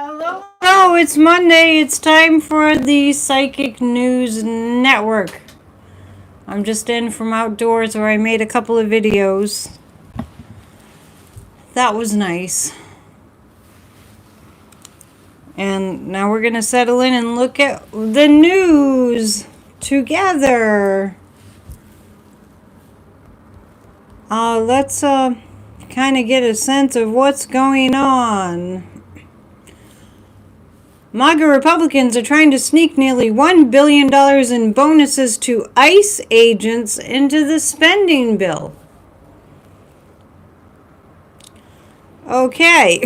Hello, hello, it's Monday. It's time for the Psychic News Network. I'm just in from outdoors where I made a couple of videos. That was nice. And now we're going to settle in and look at the news together. Let's kind of get a sense of what's going on. MAGA Republicans are trying to sneak nearly $1 billion in bonuses to ICE agents into the spending bill. Okay.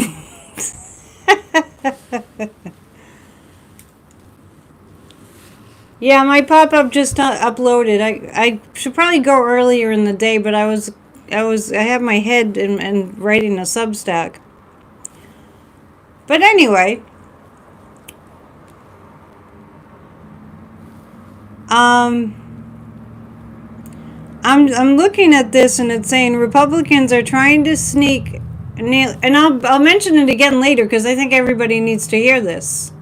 Yeah, my pop-up just uploaded. I should probably go earlier in the day, but I have my head in writing a Substack. But anyway, I'm looking at this and it's saying Republicans are trying to sneak, and I'll mention it again later because I think everybody needs to hear this.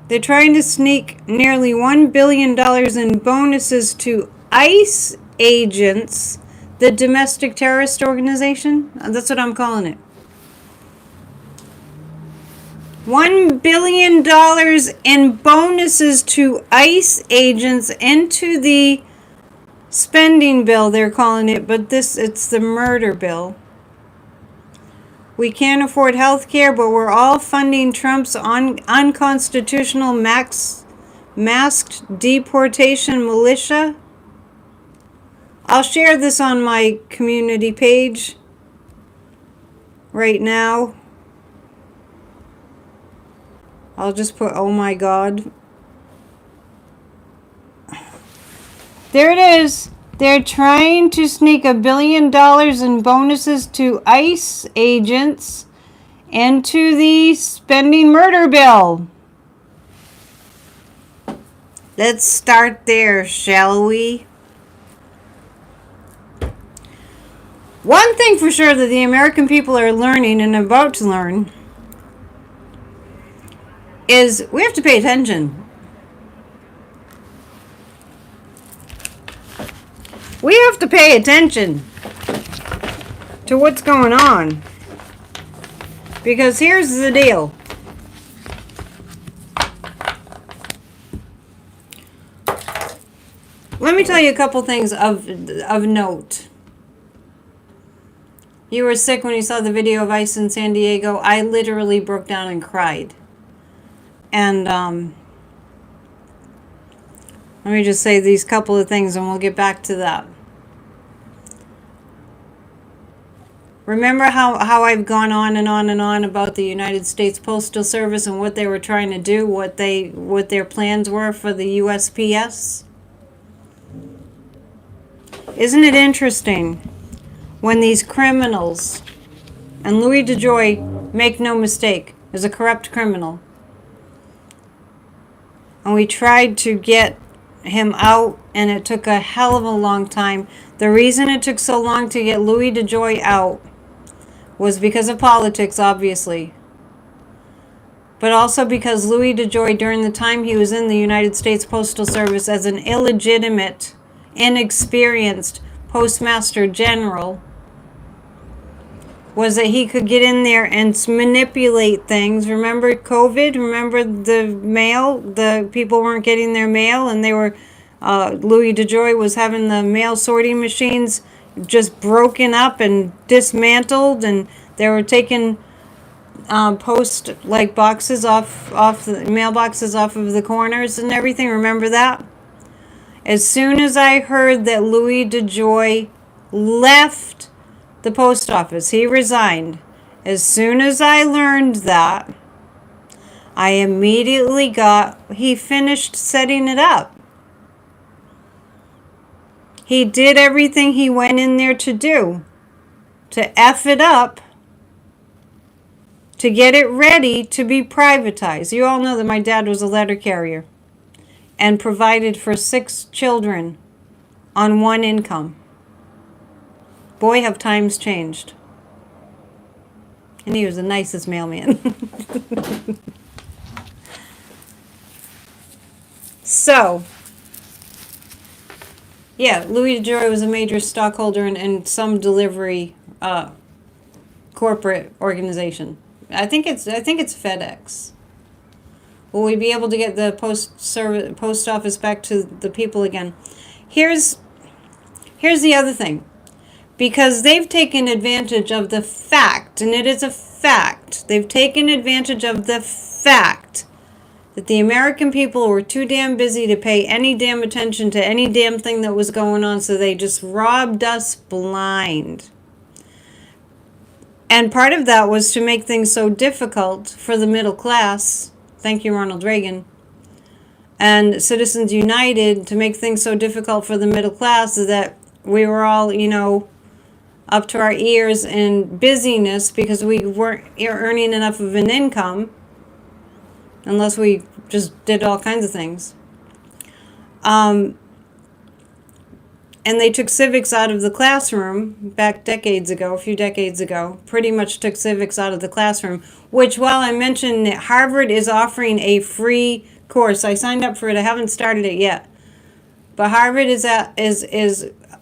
They're trying to sneak nearly $1 billion in bonuses to ICE agents, the domestic terrorist organization. That's what I'm calling it. $1 billion in bonuses to ICE agents into the spending bill, they're calling it, but it's the murder bill. We can't afford health care, but we're all funding Trump's unconstitutional masked deportation militia. I'll share this on my community page right now. I'll just put, oh my God. There it is. They're trying to sneak $1 billion in bonuses to ICE agents into the spending murder bill. Let's start there, shall we? One thing for sure that the American people are learning and about to learn is we have to pay attention. We have to pay attention to what's going on. Because here's the deal. Let me tell you a couple things of note. You were sick when you saw the video of ICE in San Diego. I literally broke down and cried. And let me just say these couple of things and we'll get back to that. Remember how I've gone on and on and on about the United States Postal Service and what they were trying to do, what their plans were for the USPS? Isn't it interesting when these criminals, and Louis DeJoy, make no mistake, is a corrupt criminal, and we tried to get him out, and it took a hell of a long time. The reason it took so long to get Louis DeJoy out was because of politics, obviously. But also because Louis DeJoy, during the time he was in the United States Postal Service as an illegitimate, inexperienced postmaster general, was that he could get in there and manipulate things. Remember COVID? Remember the mail? The people weren't getting their mail, and they were Louis DeJoy was having the mail sorting machines just broken up and dismantled, and they were taking post like boxes off the mailboxes off of the corners and everything. Remember that? As soon as I heard that Louis DeJoy left the post office, he resigned. As soon as I learned that, I immediately he finished setting it up. He did everything he went in there to do, to F it up, to get it ready to be privatized. You all know that my dad was a letter carrier and provided for 6 children on one income. Boy, have times changed. And he was the nicest mailman. So, yeah, Louis DeJoy was a major stockholder in some delivery corporate organization. I think it's FedEx. Will we be able to get the post office back to the people again? Here's the other thing. Because they've taken advantage of the fact, and it is a fact, they've taken advantage of the fact that the American people were too damn busy to pay any damn attention to any damn thing that was going on, so they just robbed us blind. And part of that was to make things so difficult for the middle class. Thank you, Ronald Reagan. And Citizens United, to make things so difficult for the middle class that we were all, up to our ears in busyness because we weren't earning enough of an income unless we just did all kinds of things. And they took civics out of the classroom back a few decades ago, pretty much took civics out of the classroom, which, while I mentioned that Harvard is offering a free course, I signed up for it, I haven't started it yet, but Harvard is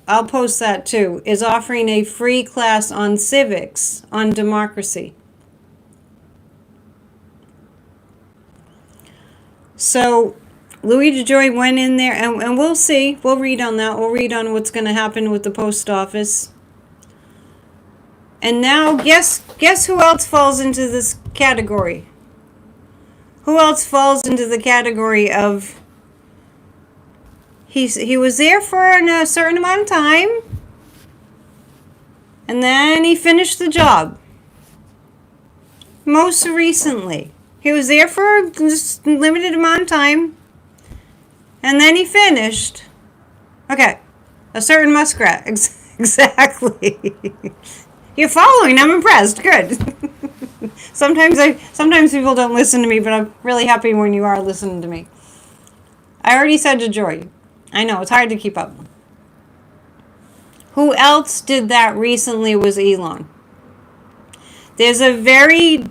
I'll post that too, is offering a free class on civics, on democracy. So Louis DeJoy went in there, and we'll see. We'll read on that. We'll read on what's going to happen with the post office. And now, guess who else falls into this category? Who else falls into the category of he was there for a certain amount of time, and then he finished the job. Most recently, he was there for just a limited amount of time, and then he finished. Okay, a certain muskrat. Exactly. You're following. I'm impressed. Good. Sometimes people don't listen to me, but I'm really happy when you are listening to me. I already said DeJoy. I know, it's hard to keep up. Who else did that recently was Elon. There's a very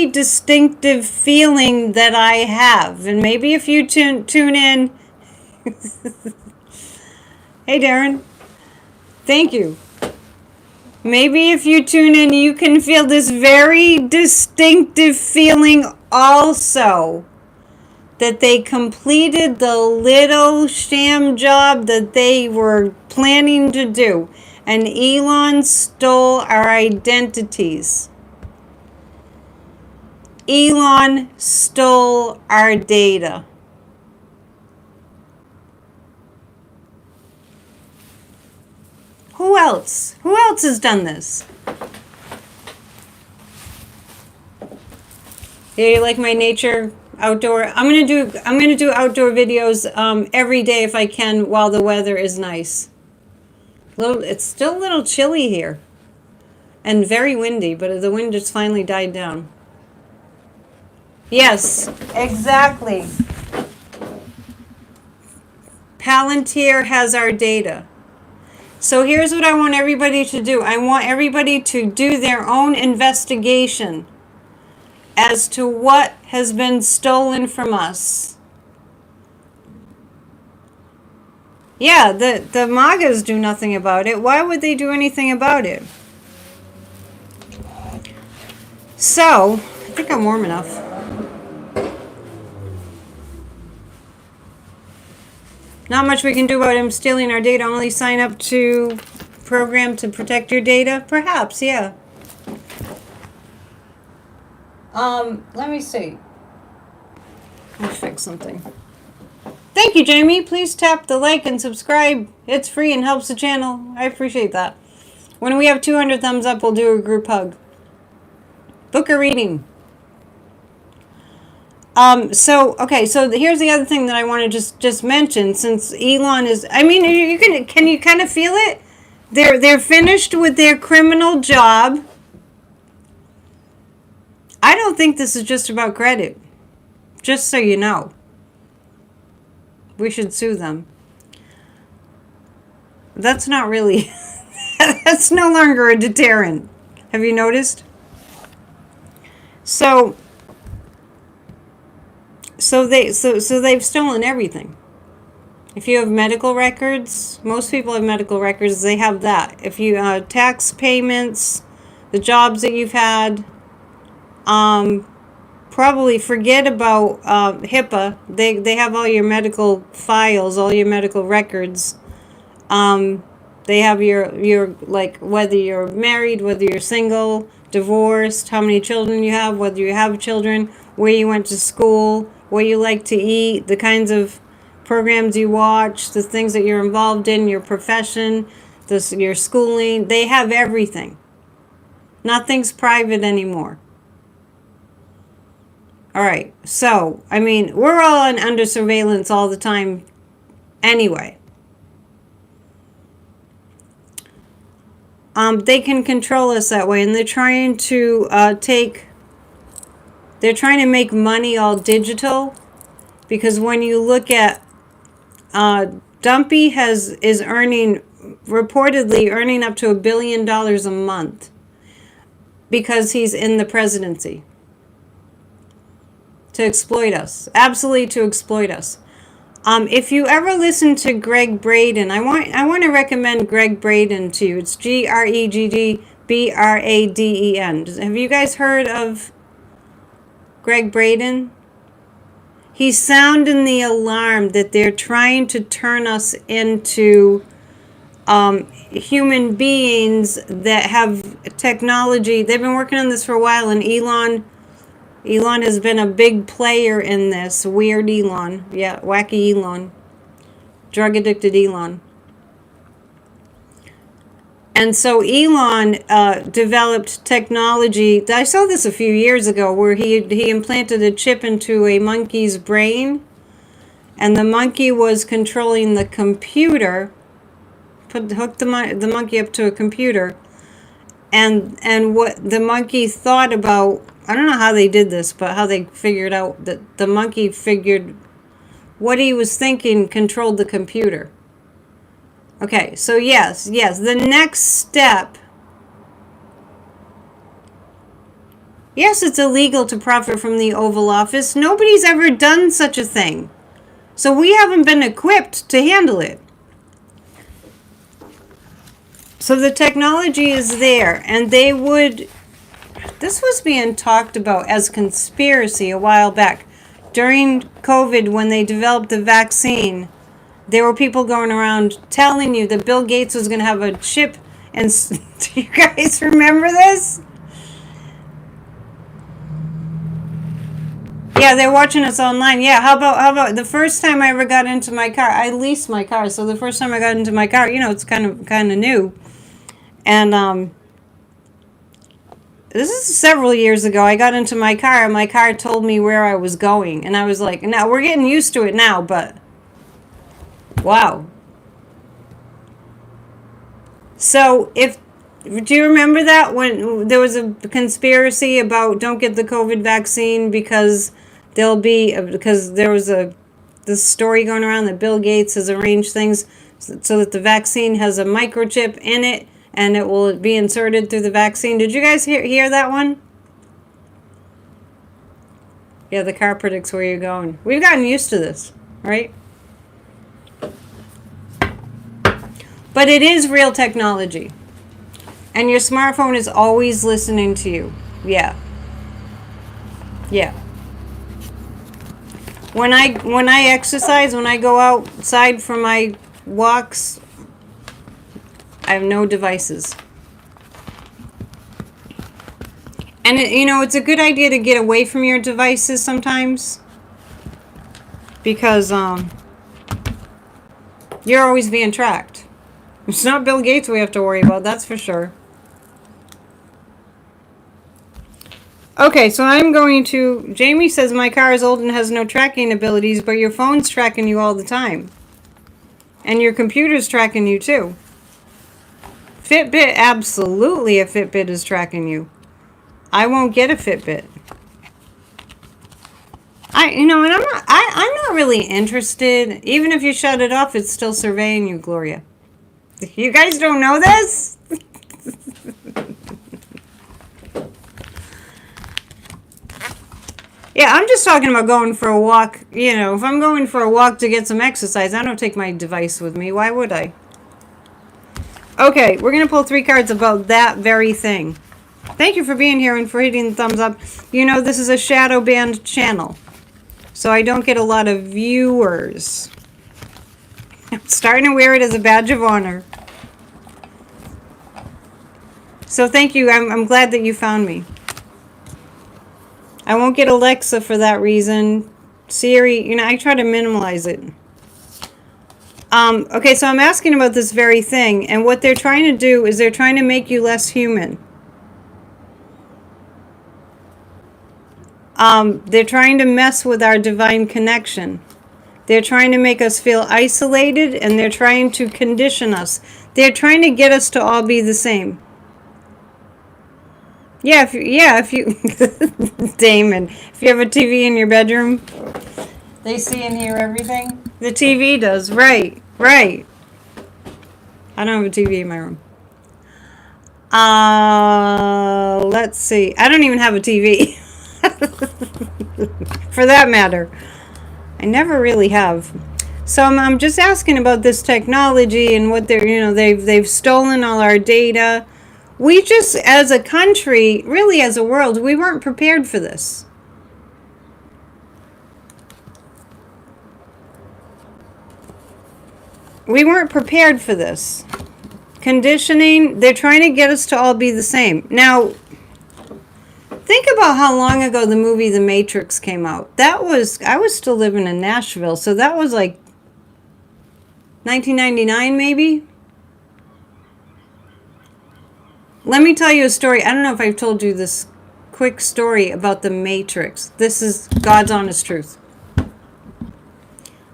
distinctive feeling that I have. And maybe if you tune in. Hey, Darren. Thank you. Maybe if you tune in, you can feel this very distinctive feeling also. That they completed the little sham job that they were planning to do. And Elon stole our identities. Elon stole our data. Who else? Who else has done this? Yeah, you like my nature outdoor? I'm gonna do outdoor videos every day if I can while the weather is nice. It's still a little chilly here, and very windy, but the wind just finally died down. Yes, exactly. Palantir has our data. So here's what I want everybody to do. I want everybody to do their own investigation as to what has been stolen from us. Yeah, the MAGAs do nothing about it. Why would they do anything about it? So, I think I'm warm enough. Not much we can do about him stealing our data. Only sign up to program to protect your data? Perhaps, yeah. Let me see. Let me fix something. Thank you, Jamie. Please tap the like and subscribe. It's free and helps the channel. I appreciate that. When we have 200 thumbs up, we'll do a group hug. Book a reading. So here's the other thing that I want to just mention, since Elon is, I mean, can you kind of feel it? They're finished with their criminal job. I don't think this is just about credit. Just so you know. We should sue them. That's not really, that's no longer a deterrent. Have you noticed? So they've stolen everything. If you have medical records, most people have medical records, they have that. If you tax payments, the jobs that you've had, probably forget about HIPAA. They have all your medical files, all your medical records. They have your like whether you're married, whether you're single, divorced, how many children you have, whether you have children, where you went to school, what you like to eat, the kinds of programs you watch, the things that you're involved in, your profession, your schooling. They have everything. Nothing's private anymore. All right. So, I mean, we're all under surveillance all the time anyway. They can control us that way, and they're trying to they're trying to make money all digital, because when you look at Dumpy is reportedly earning up to $1 billion a month because he's in the presidency. To exploit us. Absolutely to exploit us. If you ever listen to Greg Braden, I want to recommend Greg Braden to you. It's GreggBraden. Have you guys heard of Greg Braden? He's sounding the alarm that they're trying to turn us into human beings that have technology. They've been working on this for a while, and Elon has been a big player in this. Weird Elon. Yeah, wacky Elon. Drug addicted Elon. And so Elon developed technology. I saw this a few years ago where he implanted a chip into a monkey's brain. And the monkey was controlling the computer. Hooked the monkey up to a computer. And what the monkey thought about, I don't know how they did this, but how they figured out that the monkey figured what he was thinking controlled the computer. Okay, so yes, the next step. Yes, it's illegal to profit from the Oval Office. Nobody's ever done such a thing. So we haven't been equipped to handle it. So the technology is there, and this was being talked about as conspiracy a while back. During COVID, when they developed the vaccine, there were people going around telling you that Bill Gates was going to have a chip. And do you guys remember this? Yeah, they're watching us online. Yeah, how about the first time I ever got into my car? I leased my car, so the first time I got into my car, it's kind of new. And this is several years ago. I got into my car, and my car told me where I was going, and I was like, "Now we're getting used to it now, but." Wow. So do you remember that when there was a conspiracy about don't get the COVID vaccine because there was this story going around that Bill Gates has arranged things so that the vaccine has a microchip in it and it will be inserted through the vaccine. Did you guys hear that one? Yeah, the car predicts where you're going. We've gotten used to this, right? But it is real technology. And your smartphone is always listening to you. Yeah. Yeah. When I exercise, when I go outside for my walks, I have no devices. And it's a good idea to get away from your devices sometimes. Because you're always being tracked. It's not Bill Gates we have to worry about, that's for sure. Okay, so Jamie says my car is old and has no tracking abilities, but your phone's tracking you all the time. And your computer's tracking you too. Fitbit, absolutely a Fitbit is tracking you. I won't get a Fitbit. I'm not really interested. Even if you shut it off, it's still surveying you, Gloria. You guys don't know this? Yeah, I'm just talking about going for a walk. You know, if I'm going for a walk to get some exercise, I don't take my device with me. Why would I? Okay, we're going to pull 3 cards about that very thing. Thank you for being here and for hitting the thumbs up. You know, this is a shadow banned channel, so I don't get a lot of viewers. I'm starting to wear it as a badge of honor. So thank you. I'm glad that you found me. I won't get Alexa for that reason. Siri, you know, I try to minimize it. Okay, so I'm asking about this very thing, and what they're trying to do is they're trying to make you less human. They're trying to mess with our divine connection. They're trying to make us feel isolated, and they're trying to condition us. They're trying to get us to all be the same. Yeah, if you Damon, if you have a TV in your bedroom, they see and hear everything. The TV does, right. I don't have a TV in my room. Let's see. I don't even have a TV. For that matter. I never really have. So I'm just asking about this technology and what they're, you know, they've stolen all our data. We just, as a country, really as a world, we weren't prepared for this. We weren't prepared for this. Conditioning, they're trying to get us to all be the same. Now, think about how long ago the movie The Matrix came out. I was still living in Nashville, so that was like 1999 maybe? Let me tell you a story. I don't know if I've told you this quick story about The Matrix. This is God's honest truth.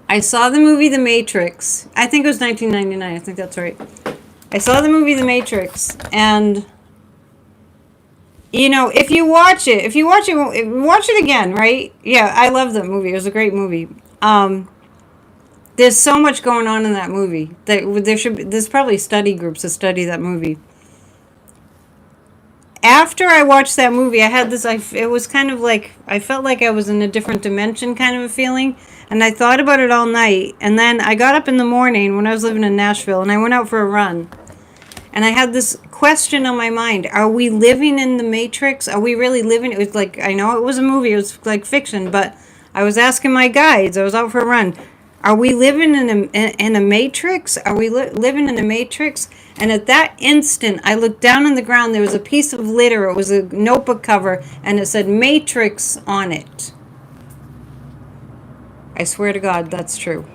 I saw the movie The Matrix. I think it was 1999. I think that's right. I saw the movie The Matrix, and you know, if you watch it again, right? Yeah, I love that movie. It was a great movie. There's so much going on in that movie that there's probably study groups that study that movie. After I watched that movie, I had this, it was kind of like, I felt like I was in a different dimension kind of a feeling. And I thought about it all night. And then I got up in the morning when I was living in Nashville and I went out for a run. And I had this question on my mind. Are we living in the Matrix? Are we really living? It was like, I know it was a movie. It was like fiction. But I was asking my guides. I was out for a run. Are we living in a matrix? Are we living in a matrix? And at that instant, I looked down on the ground. There was a piece of litter. It was a notebook cover, and it said Matrix on it. I swear to God, that's true.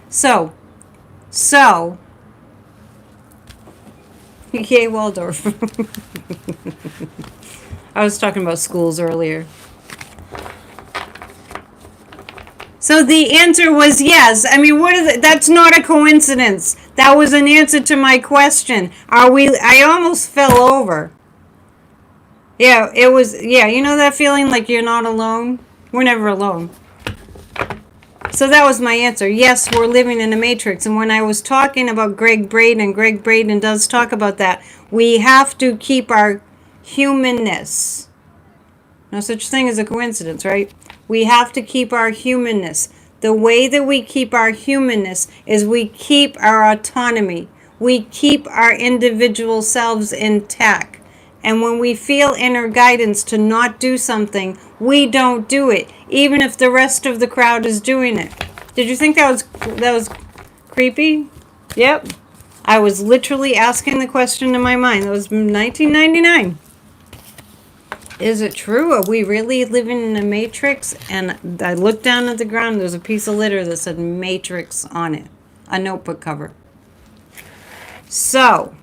So, yay, Waldorf. I was talking about schools earlier. So the answer was yes. I mean, that's not a coincidence. That was an answer to my question. I almost fell over. Yeah, it was, yeah, you know that feeling like you're not alone? We're never alone. So that was my answer. Yes, we're living in a matrix. And when I was talking about Greg Braden does talk about that. We have to keep our humanness. No such thing as a coincidence, right? We have to keep our humanness. The way that we keep our humanness is we keep our autonomy. We keep our individual selves intact. And when we feel inner guidance to not do something, we don't do it, even if the rest of the crowd is doing it. Did you think that was creepy? Yep. I was literally asking the question in my mind. That was 1999. Is it true? Are we really living in a matrix? And I looked down at the ground. There was a piece of litter that said Matrix on it. A notebook cover. So,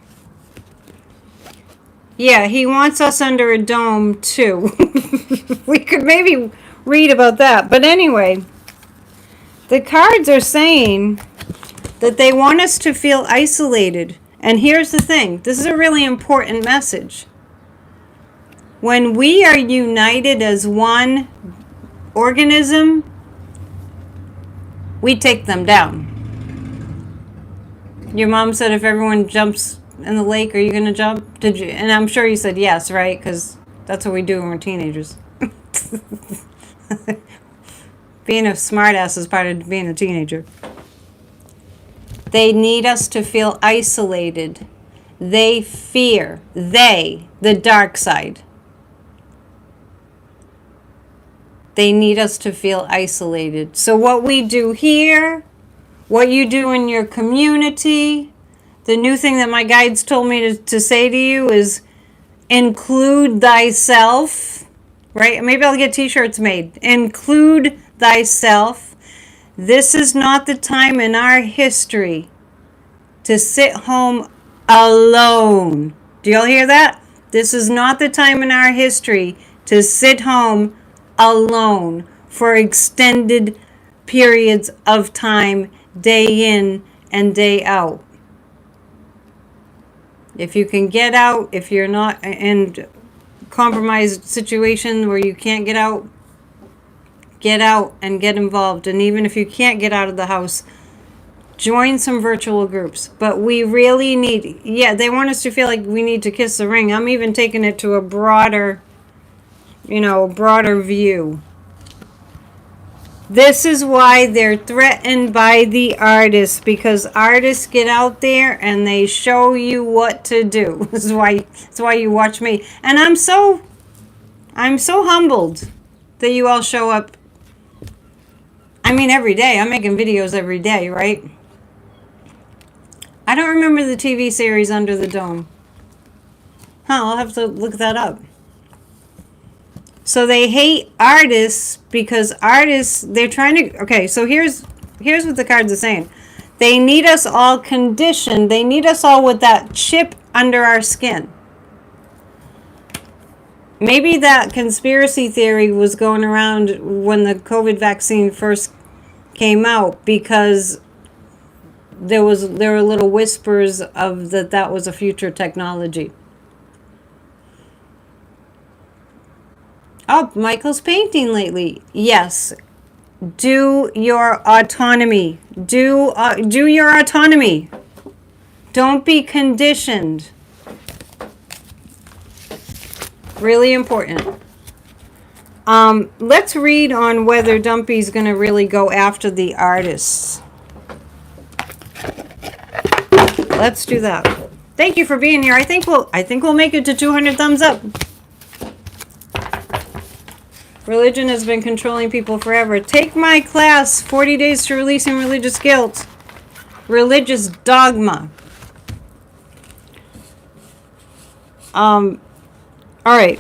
yeah, he wants us under a dome too. We could maybe read about that. But anyway, the cards are saying that they want us to feel isolated. And here's the thing. This is a really important message. When we are united as one organism, we take them down. Your mom said if everyone jumps in the lake, are you going to jump? Did you? And I'm sure you said yes, right? Because That's what we do when we're teenagers. Being a smartass is part of being a teenager. They need us to feel isolated. They fear, the dark side. They need us to feel isolated. So what we do here, what you do in your community, the new thing that my guides told me to say to you is include thyself, right? Maybe I'll get t-shirts made. Include thyself. This is not the time in our history to sit home alone. Do y'all hear that? This is not the time in our history to sit home alone for extended periods of time, day in and day out. If you can get out, if you're not in compromised situation where you can't get out and get involved. And even if you can't get out of the house, join some virtual groups. But we really need, they want us to feel like we need to kiss the ring. I'm even taking it to a broader view. This is why they're threatened by the artists, because artists get out there and they show you what to do. This is why you watch me. And I'm so humbled that you all show up. I mean, every day. I'm making videos every day, right? I don't remember the TV series Under the Dome. I'll have to look that up. So they hate artists because artists, they're trying to, okay, so here's what the cards are saying. They need us all conditioned. They need us all with that chip under our skin. Maybe that conspiracy theory was going around when the COVID vaccine first came out, because there were little whispers of that was a future technology. Oh, Michael's painting lately. Yes. Do your autonomy. Do your autonomy. Don't be conditioned. Really important. Let's read on whether Dumpy's going to really go after the artists. Let's do that. Thank you for being here. I think we'll make it to 200 thumbs up. Religion has been controlling people forever. Take my class, 40 Days to Releasing Religious Guilt. Religious Dogma. All right.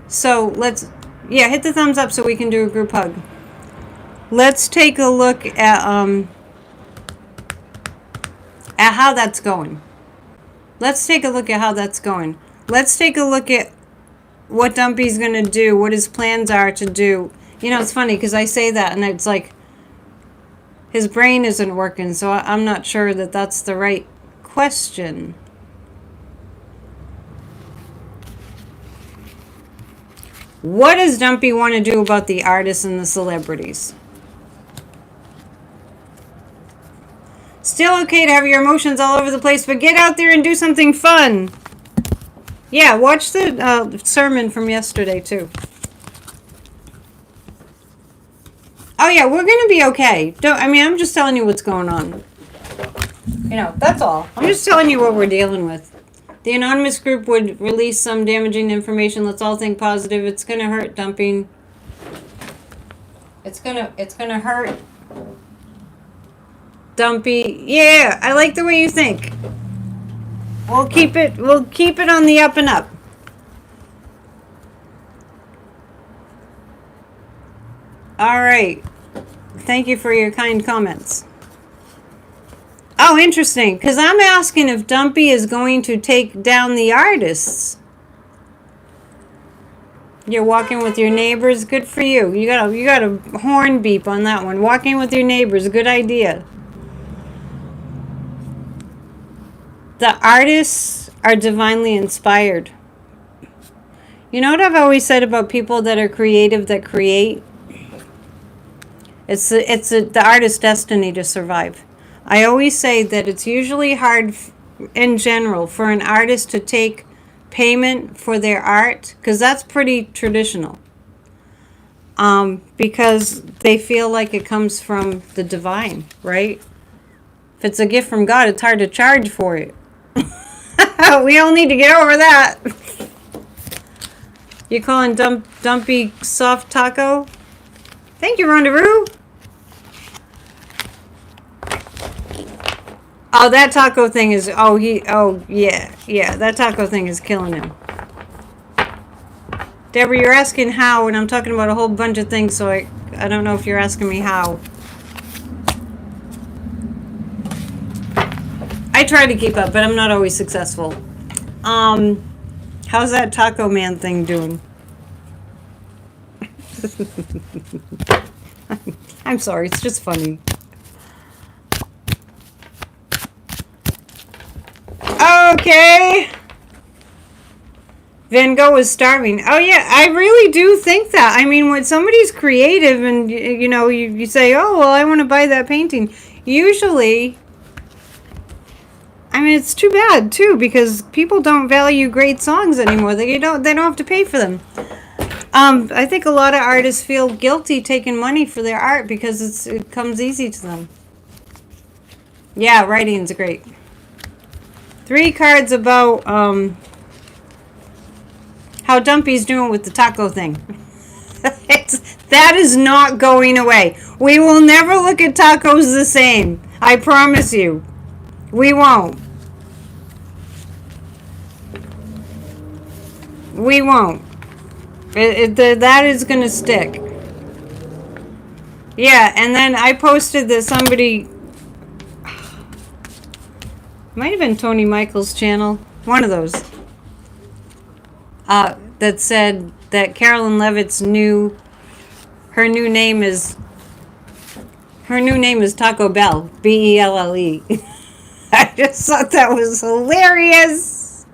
So let's, hit the thumbs up so we can do a group hug. Let's take a look at how that's going. Let's take a look at how that's going. Let's take a look at what Dumpy's going to do, what his plans are to do. You know, it's funny because I say that and it's like his brain isn't working, so I'm not sure that that's the right question. What does Dumpy want to do about the artists and the celebrities? Still okay to have your emotions all over the place, but get out there and do something fun. Yeah, watch the sermon from yesterday, too. Oh, yeah, we're going to be okay. I'm just telling you what's going on. That's all. I'm just telling you what we're dealing with. The anonymous group would release some damaging information. Let's all think positive. It's going to hurt, Dumping. It's gonna hurt. Dumpy. Yeah, I like the way you think. We'll keep it on the up and up. All right. Thank you for your kind comments. Oh, interesting, because I'm asking if Dumpy is going to take down the artists. You're walking with your neighbors. Good for you. You got a horn beep on that one. Walking with your neighbors. Good idea. The artists are divinely inspired. You know what I've always said about people that are creative, that create? It's the artist's destiny to survive. I always say that it's usually hard in general, for an artist to take payment for their art, because that's pretty traditional. Because they feel like it comes from the divine, right? If it's a gift from God, it's hard to charge for it. We all need to get over that. You calling Dumpy soft taco? Thank you, Rondaroo. Oh, that taco thing is, yeah, that taco thing is killing him. Deborah, you're asking how, and I'm talking about a whole bunch of things, so I don't know if you're asking me how. I try to keep up, but I'm not always successful. How's that Taco Man thing doing? I'm sorry, it's just funny. Okay. Van Gogh was starving. Oh yeah, I really do think that. I mean, when somebody's creative and you say, "Oh, well, I want to buy that painting." Usually, I mean, it's too bad too, because people don't value great songs anymore. They don't have to pay for them. I think a lot of artists feel guilty taking money for their art because it comes easy to them. Yeah, writing's great. 3 cards about how Dumpy's doing with the taco thing. That is not going away. We will never look at tacos the same. I promise you. We won't. We won't. That is going to stick. Yeah, and then I posted that somebody... might have been Tony Michael's channel. One of those. That said that Carolyn Levitt's her new name is Taco Bell, Belle. I just thought that was hilarious.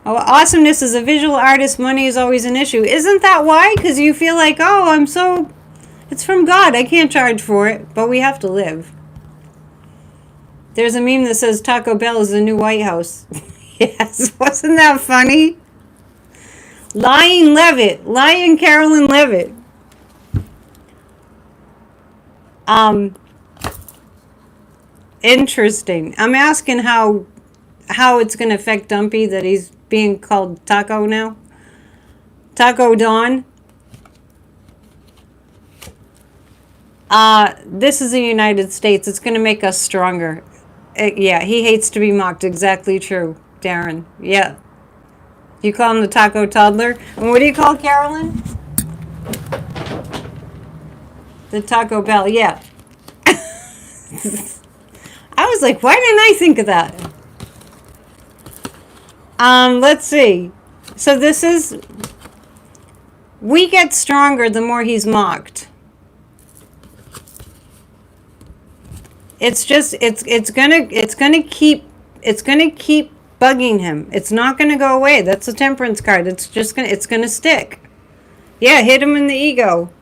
Oh, awesomeness as a visual artist, money is always an issue. Isn't that why? Because you feel like, it's from God, I can't charge for it, but we have to live. There's a meme that says Taco Bell is the new White House. Yes, wasn't that funny? Lying Carolyn Levitt. Interesting. I'm asking how it's going to affect Dumpy that he's being called Taco now. Taco Dawn. This is the United States. It's going to make us stronger. Yeah, he hates to be mocked. Exactly true, Darren. Yeah. You call him the Taco Toddler? And what do you call Carolyn? The Taco Bell, yeah. I was like, why didn't I think of that? Let's see. So this is... we get stronger the more he's mocked. It's just it's gonna keep bugging him. It's not gonna go away. That's a temperance card. It's gonna stick. Yeah, hit him in the ego.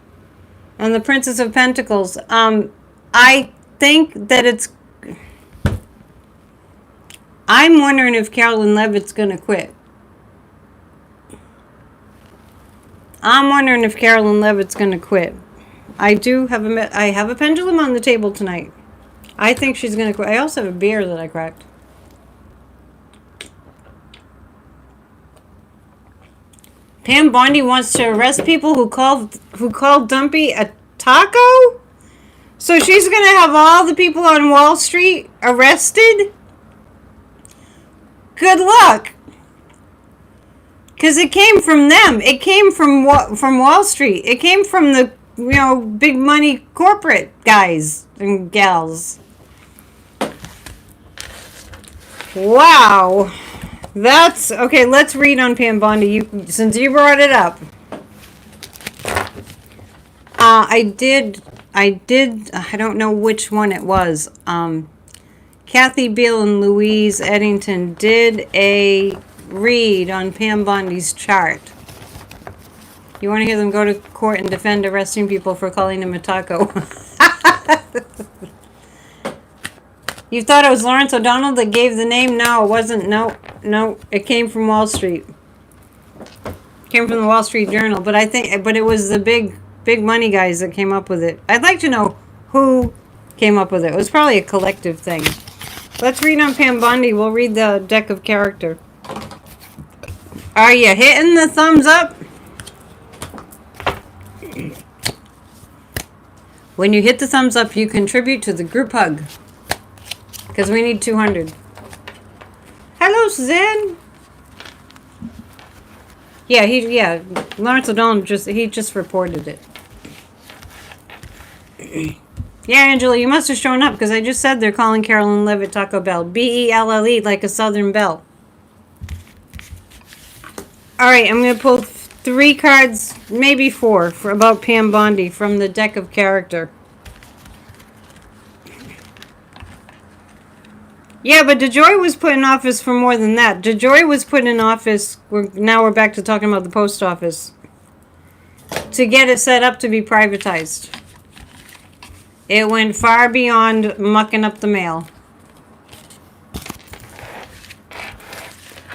And the Princess of Pentacles. I think that I'm wondering if Carolyn Levitt's gonna quit. I'm wondering if Carolyn Levitt's gonna quit. I have a pendulum on the table tonight. I think she's going to quit. I also have a beer that I cracked. Pam Bondi wants to arrest people who called Dumpy a taco? So she's going to have all the people on Wall Street arrested? Good luck. Because it came from them. It came from Wall Street. It came from the, big money corporate guys and gals. Wow. That's okay. Let's read on Pam Bondi. Since you brought it up. I did. I don't know which one it was. Kathy Beale and Louise Eddington did a read on Pam Bondi's chart. You want to hear them go to court and defend arresting people for calling him a taco? You thought it was Lawrence O'Donnell that gave the name? No, it wasn't. No, no. It came from Wall Street. It came from the Wall Street Journal. But it was the big money guys that came up with it. I'd like to know who came up with it. It was probably a collective thing. Let's read on Pam Bondi. We'll read the deck of character. Are you hitting the thumbs up? When you hit the thumbs up, you contribute to the group hug. Because we need 200. Hello, Suzanne. Yeah, Lawrence O'Donnell just reported it. Yeah, Angela, you must have shown up because I just said they're calling Carolyn Levitt Taco Bell. Belle, like a Southern belle. Alright, I'm going to pull 3 cards, maybe 4, for about Pam Bondi from the deck of character. Yeah, but DeJoy was put in office for more than that. DeJoy was put in office, now we're back to talking about the post office, to get it set up to be privatized. It went far beyond mucking up the mail.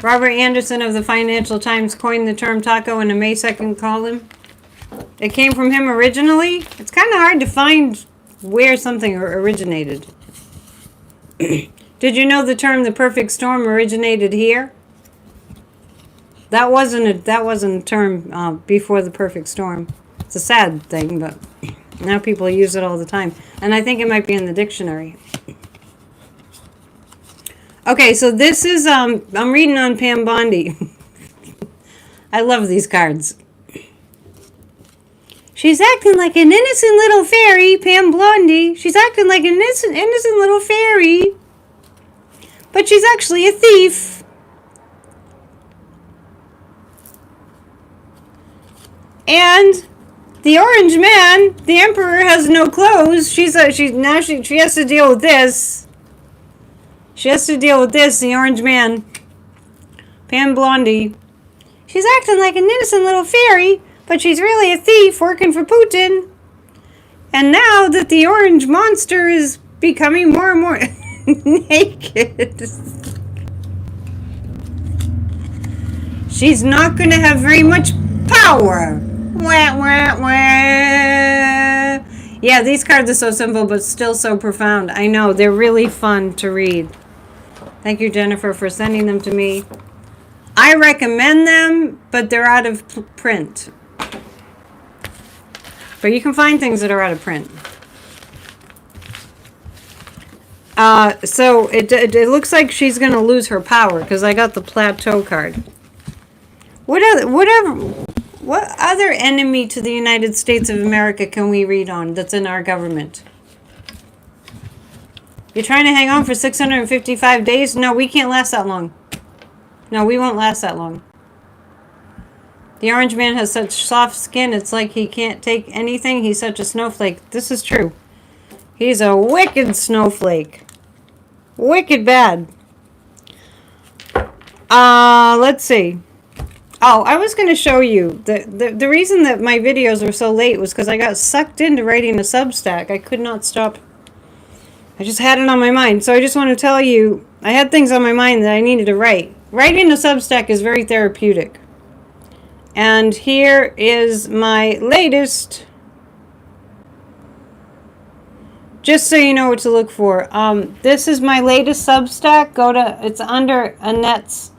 Robert Anderson of the Financial Times coined the term taco in a May 2nd column. It came from him originally. It's kind of hard to find where something originated. Did you know the term the perfect storm originated here? That wasn't a term before the perfect storm. It's a sad thing, but now people use it all the time. And I think it might be in the dictionary. Okay, so this is, I'm reading on Pam Bondi. I love these cards. She's acting like an innocent little fairy, Pam Bondi. She's acting like an innocent little fairy. But she's actually a thief. And the orange man, the emperor, has no clothes. She has to deal with this. She has to deal with this, the orange man. Pam Bondi. She's acting like an innocent little fairy, but she's really a thief working for Putin. And now that the orange monster is becoming more and more naked, she's not going to have very much power. Wah, wah, wah. Yeah, these cards are so simple, but still so profound. I know, they're really fun to read. Thank you, Jennifer, for sending them to me. I recommend them, but they're out of print. But you can find things that are out of print. So it looks like she's going to lose her power because I got the plateau card. What other enemy to the United States of America can we read on that's in our government? You're trying to hang on for 655 days? No, we can't last that long. No, we won't last that long. The orange man has such soft skin, it's like he can't take anything. He's such a snowflake. This is true. He's a wicked snowflake. Wicked bad. Let's see. Oh, I was going to show you. The reason that my videos were so late was because I got sucked into writing a Substack. I could not stop. I just had it on my mind. So I just want to tell you, I had things on my mind that I needed to write. Writing a Substack is very therapeutic. And here is my latest. Just so you know what to look for. This is my latest Substack. It's under Annette's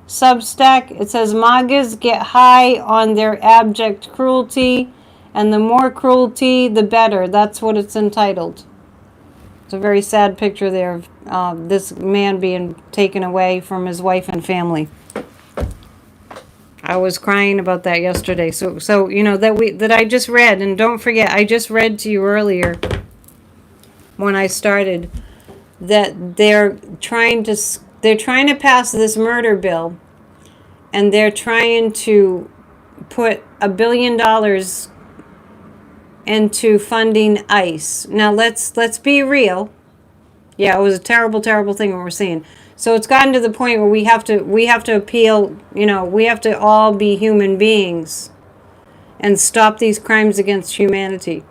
Substack. It says MAGAs get high on their abject cruelty, and the more cruelty, the better. That's what it's entitled. It's a very sad picture there of this man being taken away from his wife and family. I was crying about that yesterday. So you know that I just read, and don't forget, I just read to you earlier when I started that they're trying to pass this murder bill, and they're trying to put $1 billion into funding ICE. Now let's be real. Yeah, it was a terrible, terrible thing what we're seeing. So it's gotten to the point where we have to appeal, you know, we have to all be human beings and stop these crimes against humanity.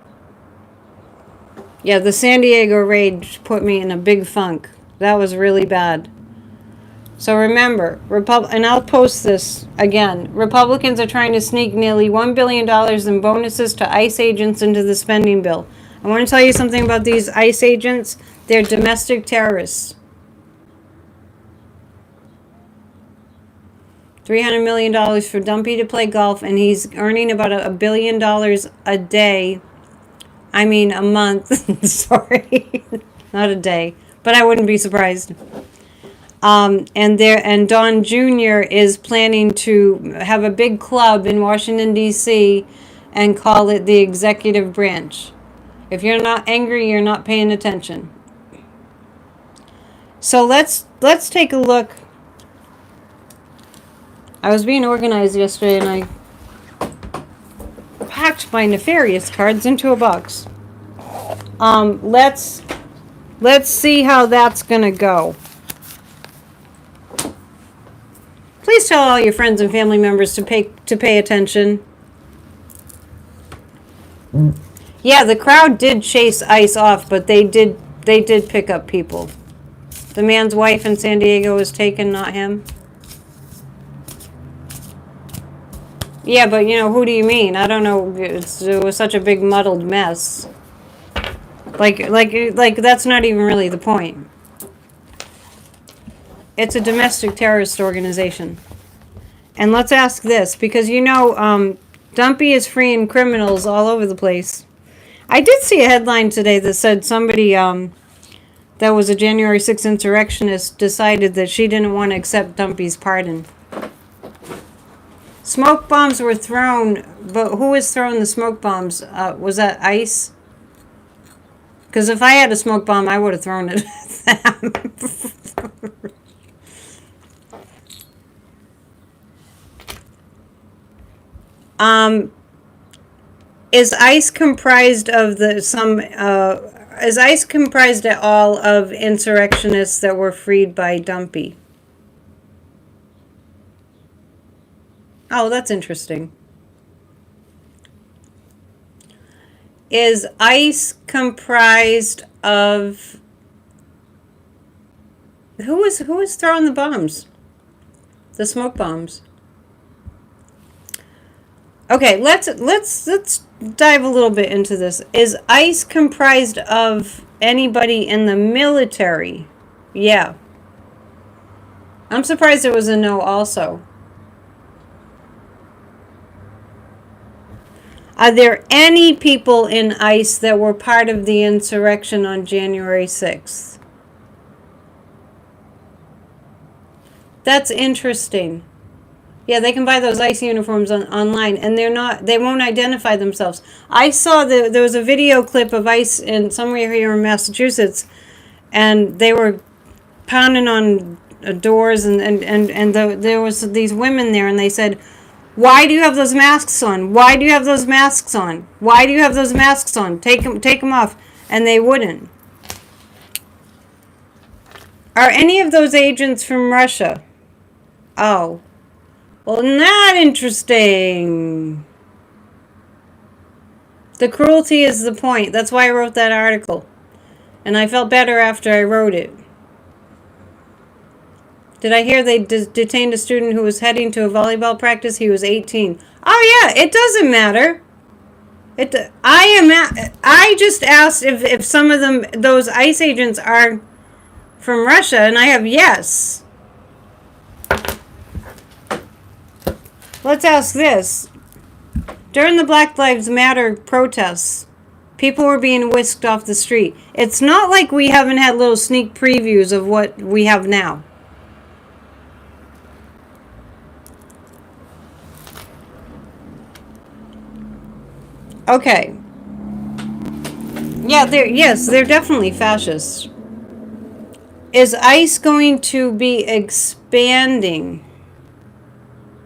Yeah, the San Diego raid put me in a big funk. That was really bad. So remember, and I'll post this again. Republicans are trying to sneak nearly $1 billion in bonuses to ICE agents into the spending bill. I want to tell you something about these ICE agents. They're domestic terrorists. $300 million for Dumpy to play golf, and he's earning about $1 billion a day. I mean, a month. Sorry, not a day, but I wouldn't be surprised. And Don Jr. is planning to have a big club in Washington D.C. and call it the executive branch. If you're not angry, you're not paying attention. So let's take a look. I was being organized yesterday, and I packed my nefarious cards into a box. Let's see how that's gonna go. Please tell all your friends and family members to pay attention. Yeah, the crowd did chase ICE off, but they did pick up people. The man's wife in San Diego was taken, not him. Yeah, but who do you mean? I don't know. It was such a big muddled mess. Like that's not even really the point. It's a domestic terrorist organization. And let's ask this, because Dumpy is freeing criminals all over the place. I did see a headline today that said somebody that was a January 6th insurrectionist decided that she didn't want to accept Dumpy's pardon. Smoke bombs were thrown, but who was throwing the smoke bombs? Was that ICE? Because if I had a smoke bomb, I would have thrown it at them. Is ICE comprised of is ICE comprised at all of insurrectionists that were freed by Dumpy? Oh, that's interesting. Is ICE comprised of who was throwing the bombs? The smoke bombs. Okay, let's dive a little bit into this. Is ICE comprised of anybody in the military? Yeah. I'm surprised it was a no also. Are there any people in ICE that were part of the insurrection on January 6th? That's interesting. Yeah, they can buy those ICE uniforms online, and they won't identify themselves. I saw there was a video clip of ICE in somewhere here in Massachusetts, and they were pounding on doors, and there was these women there, and they said, "Why do you have those masks on? Why do you have those masks on? Why do you have those masks on? Take them off." And they wouldn't. Are any of those agents from Russia? Oh. Well, not interesting. The cruelty is the point. That's why I wrote that article. And I felt better after I wrote it. Did I hear they detained a student who was heading to a volleyball practice? He was 18. Oh, yeah, it doesn't matter. I just asked if some of those ICE agents are from Russia, and I have yes. Let's ask this. During the Black Lives Matter protests, people were being whisked off the street. It's not like we haven't had little sneak previews of what we have now. Okay. Yeah, they're definitely fascists. Is ICE going to be expanding?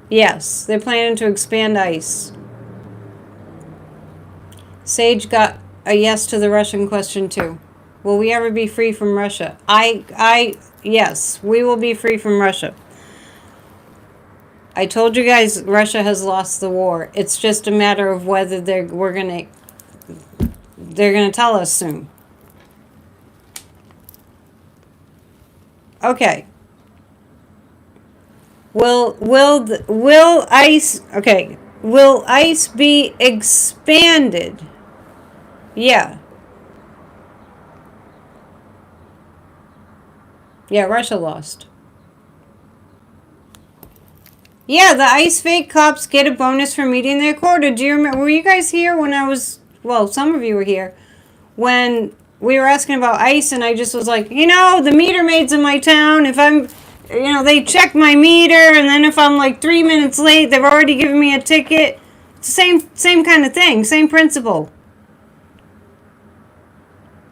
Yes, they're planning to expand ICE. Sage got a yes to the Russian question too. Will we ever be free from Russia? Yes, we will be free from Russia. I told you guys Russia has lost the war. It's just a matter of whether they're gonna tell us soon. Okay. Will ICE, okay, will ICE be expanded? Yeah. Yeah, Russia lost. Yeah, the ICE fake cops get a bonus for meeting their quota. Do you remember? Were you guys here when I was? Well, some of you were here when we were asking about ICE, and I just was like, the meter maids in my town. If I'm, they check my meter, and then if I'm like 3 minutes late, they've already given me a ticket. Same kind of thing, same principle.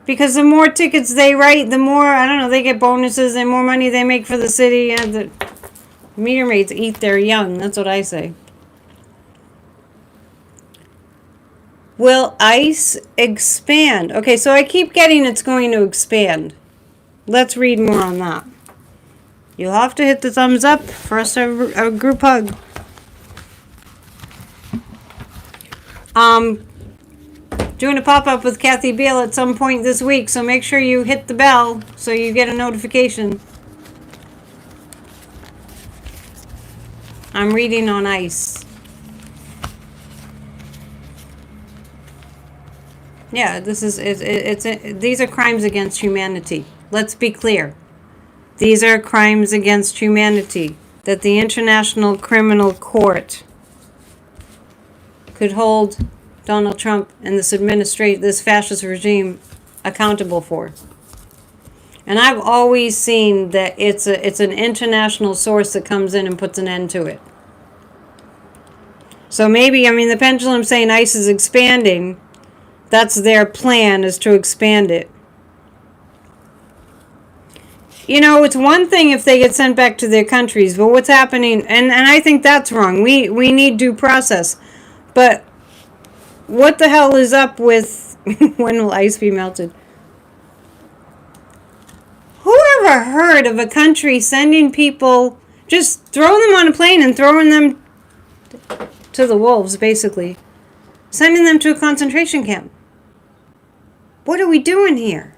Because the more tickets they write, the more, I don't know, they get bonuses, the more money they make for the city. And the meter maids eat their young. That's what I say. Will ICE expand? Okay, so I keep getting it's going to expand. Let's read more on that. You'll have to hit the thumbs up for us to have a group hug. Doing a pop-up with Kathy Beale at some point this week, so make sure you hit the bell so you get a notification. I'm reading on ICE. Yeah, these are crimes against humanity. Let's be clear. These are crimes against humanity that the International Criminal Court could hold Donald Trump and this fascist regime accountable for. And I've always seen that it's an international source that comes in and puts an end to it. So maybe, the pendulum's saying ICE is expanding. That's their plan, is to expand it. It's one thing if they get sent back to their countries, but what's happening, and I think that's wrong. We need due process. But what the hell is up with when will ice be melted? Who ever heard of a country sending people, just throwing them on a plane and throwing them to the wolves, basically? Sending them to a concentration camp. What are we doing here?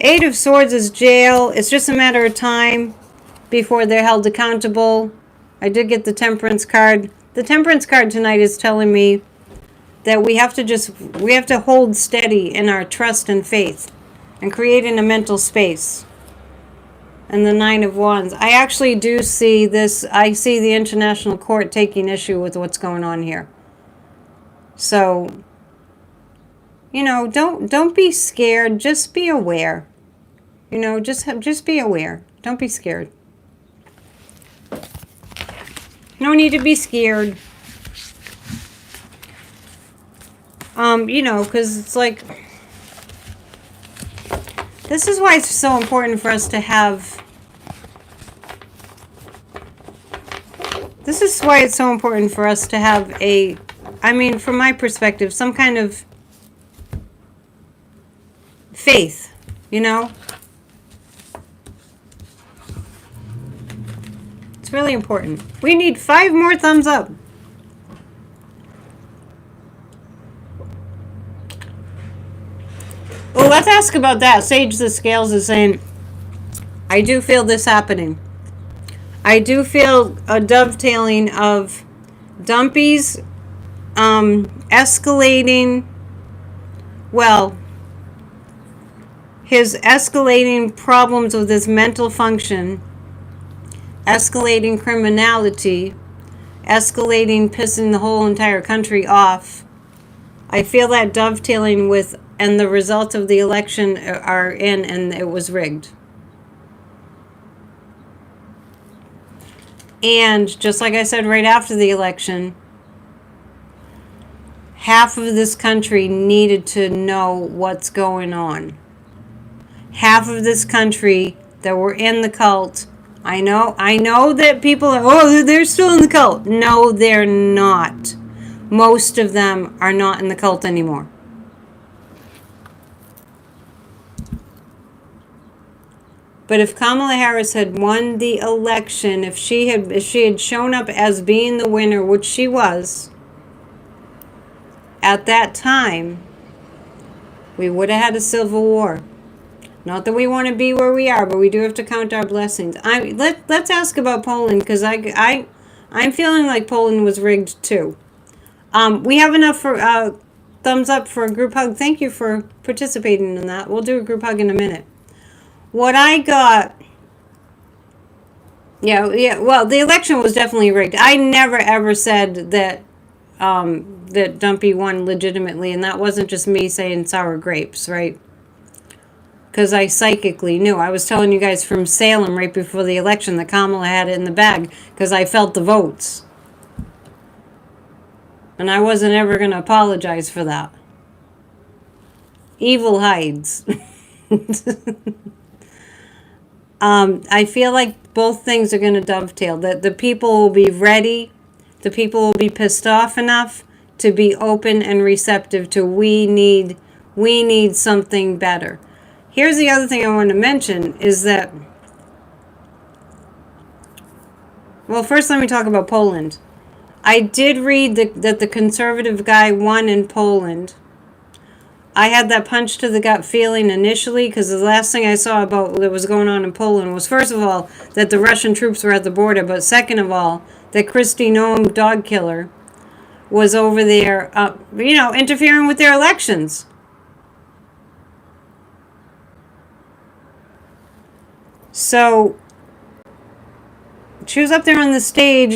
Eight of Swords is jail. It's just a matter of time before they're held accountable. I did get the Temperance card. The Temperance card tonight is telling me that we have to hold steady in our trust and faith and creating a mental space. And the Nine of Wands. I actually do see this. I see the International Court taking issue with what's going on here. So, don't be scared. Just be aware. Just be aware. Don't be scared. No need to be scared. Because it's like, this is why it's so important for us to have, from my perspective, some kind of faith, It's really important. We need 5 more thumbs up. Well, let's ask about that. Sage the Scales is saying, I do feel this happening. I do feel a dovetailing of Dumpy's escalating, his escalating problems with his mental function, escalating criminality, escalating pissing the whole entire country off. I feel that dovetailing with, and the results of the election are in, and it was rigged. And just like I said right after the election, half of this country needed to know what's going on. Half of this country that were in the cult, I know that people are, they're still in the cult. No, they're not. Most of them are not in the cult anymore. But if Kamala Harris had won the election, if she had shown up as being the winner, which she was, at that time, we would have had a civil war. Not that we want to be where we are, but we do have to count our blessings. Let's ask about Poland, because I'm feeling like Poland was rigged too. We have enough for thumbs up for a group hug. Thank you for participating in that. We'll do a group hug in a minute. What I got... Yeah, well, the election was definitely rigged. I never ever said that that Dumpy won legitimately, and that wasn't just me saying sour grapes, right? Because I psychically knew. I was telling you guys from Salem right before the election that Kamala had it in the bag, because I felt the votes. And I wasn't ever going to apologize for that. Evil hides. I feel like both things are going to dovetail. That the people will be ready. The people will be pissed off enough to be open and receptive to we need something better. Here's the other thing I want to mention is that, well, first let me talk about Poland. I did read that the conservative guy won in Poland. I had that punch to the gut feeling initially, because the last thing I saw about what was going on in Poland was, first of all, that the Russian troops were at the border, but second of all, that Kristi Noem, dog killer, was over there, interfering with their elections. So, she was up there on the stage,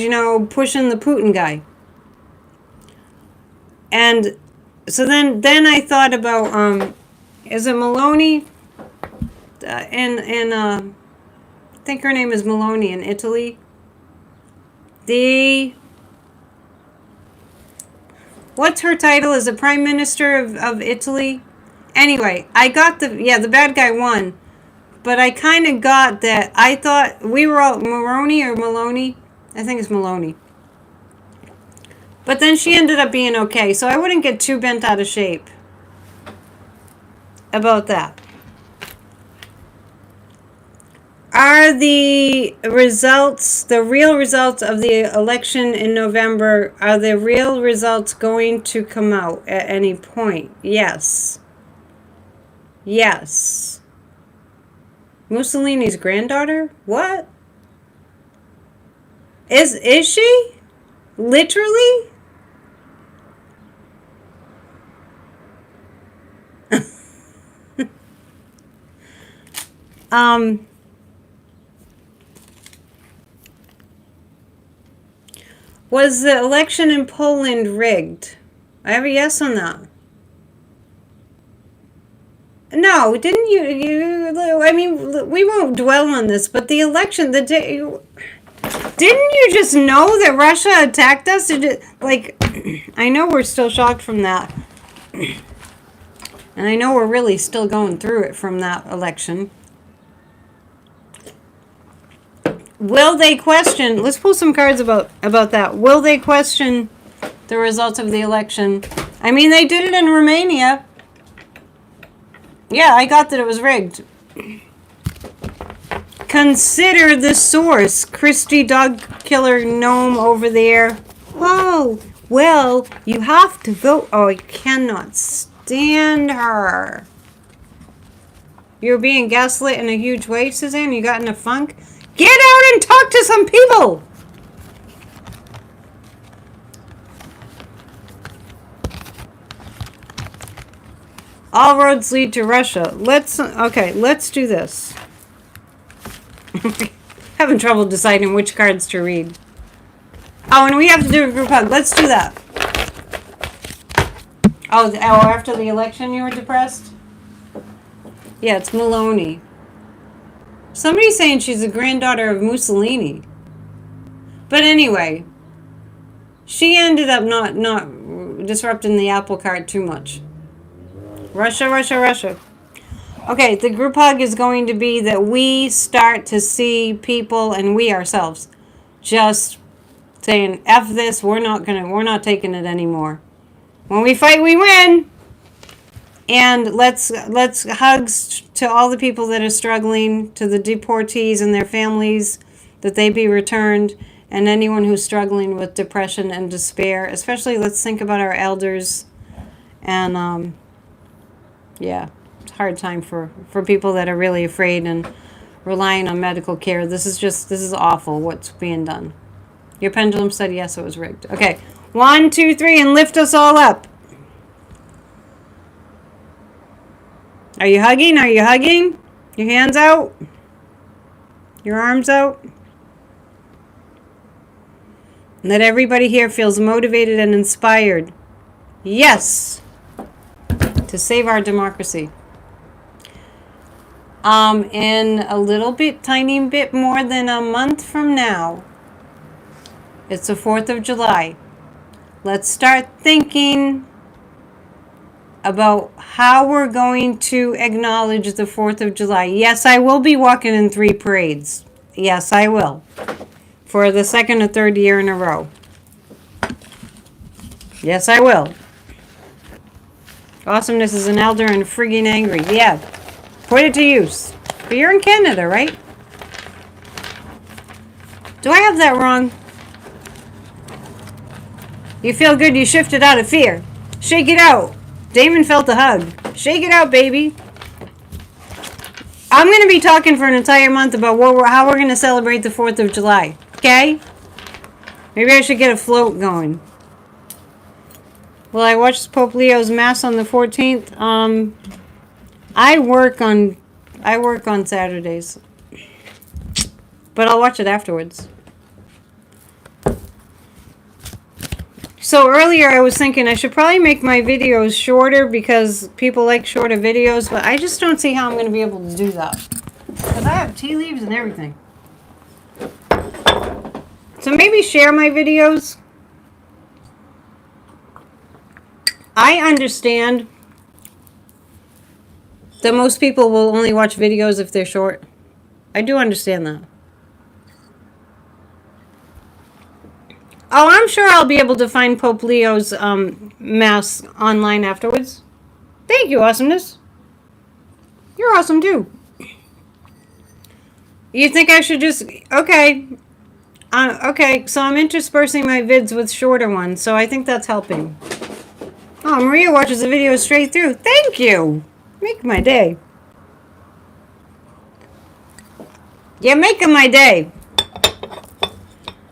pushing the Putin guy. And so then I thought about, is it Meloni? I think her name is Meloni in Italy. What's her title? Is the Prime Minister of Italy? Anyway, I got the bad guy won. But I kind of got that. I thought we were all Maloney. I think it's Maloney. But then she ended up being okay. So I wouldn't get too bent out of shape about that. Are the results, the real results of the election in November, are the real results going to come out at any point? Yes. Yes. Mussolini's granddaughter? What? Is she? Literally? Was the election in Poland rigged? I have a yes on that. No, didn't you? I mean, we won't dwell on this, but the election, the day, didn't you just know that Russia attacked us? I know we're still shocked from that, and I know we're really still going through it from that election. Will they question? Let's pull some cards about that. Will they question the results of the election? I mean, they did it in Romania. Yeah, I got that it was rigged. Consider the source. Kristi dog killer Noem over there. Oh, well, you have to vote. Oh, I cannot stand her. You're being gaslit in a huge way, Suzanne. You got in a funk. Get out and talk to some people. All roads lead to Russia. Let's do this. Having trouble deciding which cards to read. Oh, and we have to do a group hug. Let's do that. Oh, after the election you were depressed? Yeah, it's Maloney. Somebody's saying she's the granddaughter of Mussolini. But anyway, she ended up not disrupting the apple cart too much. Russia, Russia, Russia. Okay, the group hug is going to be that we start to see people, and we ourselves, just saying, F this, we're not taking it anymore. When we fight, we win. And let's hugs to all the people that are struggling, to the deportees and their families, that they be returned, and anyone who's struggling with depression and despair. Especially, let's think about our elders, and hard time for people that are really afraid and relying on medical care. This is awful what's being done. Your pendulum said yes, it was rigged. Okay, 1, 2, 3, and lift us all up. Are you hugging? Are you hugging? Your hands out? Your arms out? And that everybody here feels motivated and inspired. Yes! To save our democracy. In a little bit, tiny bit more than a month from now, it's the 4th of July. Let's start thinking about how we're going to acknowledge the 4th of July. Yes, I will be walking in 3 parades. Yes, I will. For the 2nd or 3rd year in a row. Yes, I will. Awesomeness is an elder and friggin' angry. Yeah. Put it to use. But you're in Canada, right? Do I have that wrong? You feel good, you shifted out of fear. Shake it out. Damon felt a hug. Shake it out, baby. I'm going to be talking for an entire month about how we're going to celebrate the 4th of July. Okay? Maybe I should get a float going. Will I watch Pope Leo's Mass on the 14th? I work on Saturdays. But I'll watch it afterwards. So earlier I was thinking I should probably make my videos shorter because people like shorter videos, but I just don't see how I'm going to be able to do that. Because I have tea leaves and everything. So maybe share my videos. I understand that most people will only watch videos if they're short. I do understand that. Oh, I'm sure I'll be able to find Pope Leo's Mass online afterwards. Thank you, Awesomeness. You're awesome, too. You think I should just... Okay. Okay, so I'm interspersing my vids with shorter ones, so I think that's helping. Oh, Maria watches the video straight through. Thank you. Make my day. You're making my day.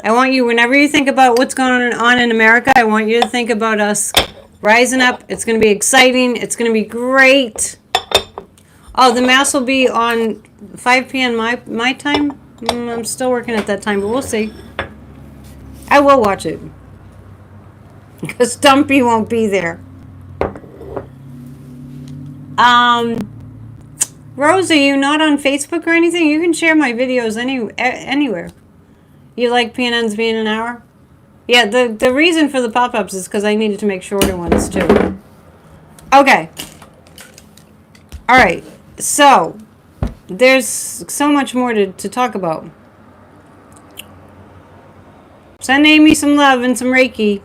I want you, whenever you think about what's going on in America, I want you to think about us rising up. It's going to be exciting. It's going to be great. Oh, the Mass will be on 5 p.m. my time. I'm still working at that time, but we'll see. I will watch it. Because Dumpy won't be there. Rose, are you not on Facebook or anything? You can share my videos anywhere. You like PNNs being an hour? Yeah, the reason for the pop-ups is because I needed to make shorter ones too. Okay. Alright, so there's so much more to talk about. Send Amy some love and some Reiki.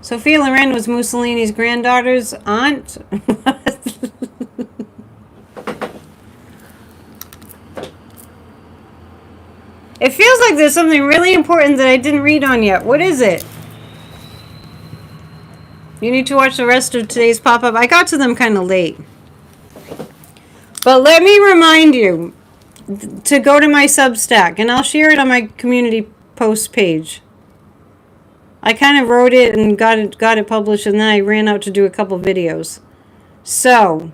Sophia Loren was Mussolini's granddaughter's aunt. It feels like there's something really important that I didn't read on yet. What is it? You need to watch the rest of today's pop-up. I got to them kind of late. But let me remind you to go to my Substack, and I'll share it on my community post page. I kind of wrote it and got it published, and then I ran out to do a couple videos. So,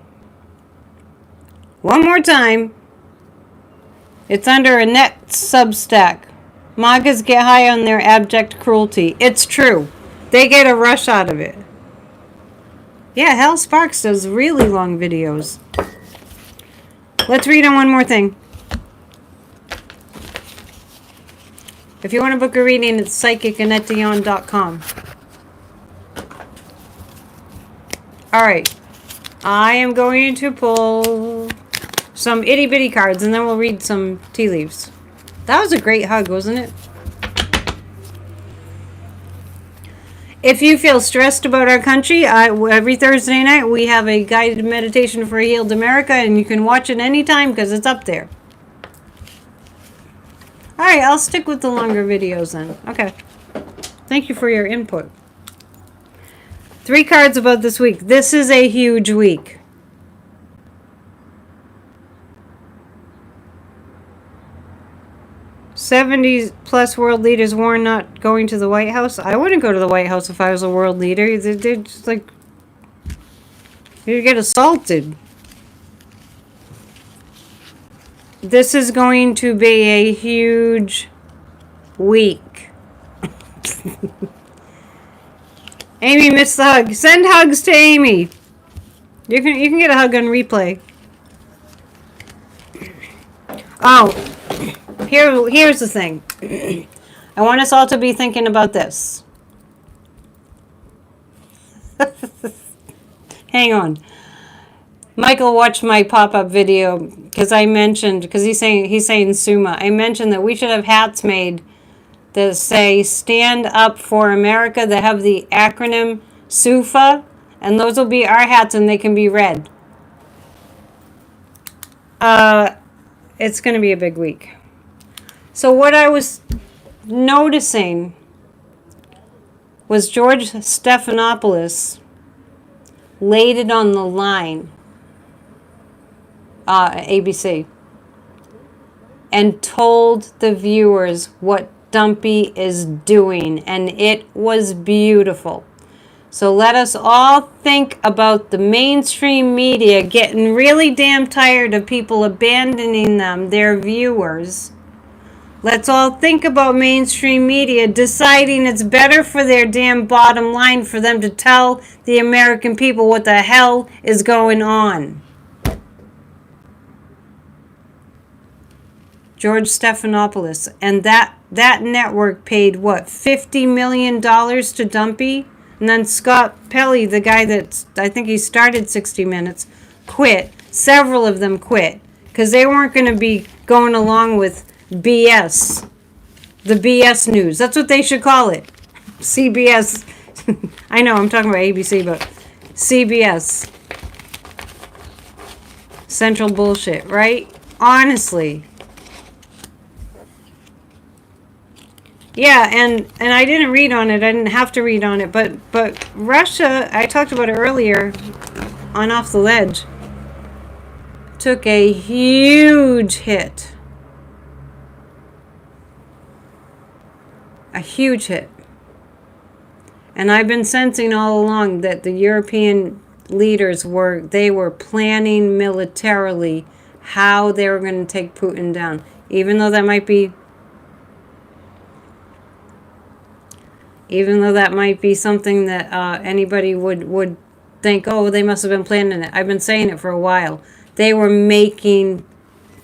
one more time. It's under Annette Substack. MAGAs get high on their abject cruelty. It's true. They get a rush out of it. Yeah, Hal Sparks does really long videos. Let's read on one more thing. If you want to book a reading, it's psychic.annetteDion.com. Alright. I am going to pull some itty bitty cards and then we'll read some tea leaves. That was a great hug, wasn't it? If you feel stressed about our country, every Thursday night we have a guided meditation for a healed America, and you can watch it anytime because it's up there. Alright, I'll stick with the longer videos then. Okay. Thank you for your input. 3 cards about this week. This is a huge week. 70 plus world leaders warn not going to the White House. I wouldn't go to the White House if I was a world leader. They're just like, you get assaulted. This is going to be a huge week. Amy missed the hug. Send hugs to Amy. You can get a hug on replay. Oh, here's the thing. I want us all to be thinking about this. Hang on. Michael watched my pop-up video because I mentioned, because he's saying Suma. I mentioned that we should have hats made that say "Stand Up for America," that have the acronym SUFA, and those will be our hats, and they can be red. It's going to be a big week. So what I was noticing was George Stephanopoulos laid it on the line, ABC, and told the viewers what Dumpy is doing, and it was beautiful. So let us all think about the mainstream media getting really damn tired of people abandoning them, their viewers. Let's all think about mainstream media deciding it's better for their damn bottom line for them to tell the American people what the hell is going on. George Stephanopoulos, and that network paid what, $50 million to Dumpy? And then Scott Pelley, the guy that I think he started 60 Minutes, quit. Several of them quit because they weren't going to be going along with BS. The BS news. That's what they should call it. CBS. I know, I'm talking about ABC, but CBS. Central bullshit, right? Honestly. Yeah, and I didn't read on it. I didn't have to read on it, but Russia, I talked about it earlier on Off the Ledge, took a huge hit. A huge hit. And I've been sensing all along that the European leaders were planning militarily how they were going to take Putin down. Even though that might be something that anybody would think, oh, they must have been planning it. I've been saying it for a while. They were making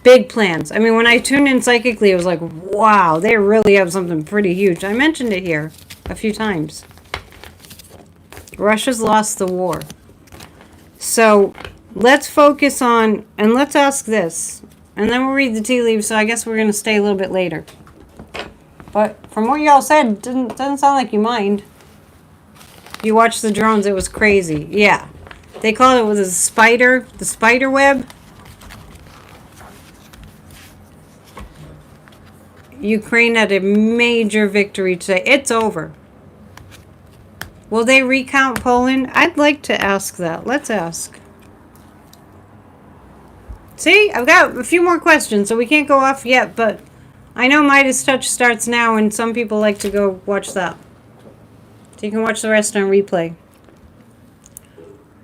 big plans. I mean, when I tuned in psychically, it was like, wow, they really have something pretty huge. I mentioned it here a few times. Russia's lost the war. So let's focus on, and let's ask this, and then we'll read the tea leaves, so I guess we're going to stay a little bit later. But from what y'all said, doesn't sound like you mind. You watched the drones, it was crazy. Yeah. They called it the spider web. Ukraine had a major victory today. It's over. Will they recount Poland? I'd like to ask that. Let's ask. See, I've got a few more questions, so we can't go off yet, but I know Midas Touch starts now, and some people like to go watch that. So you can watch the rest on replay.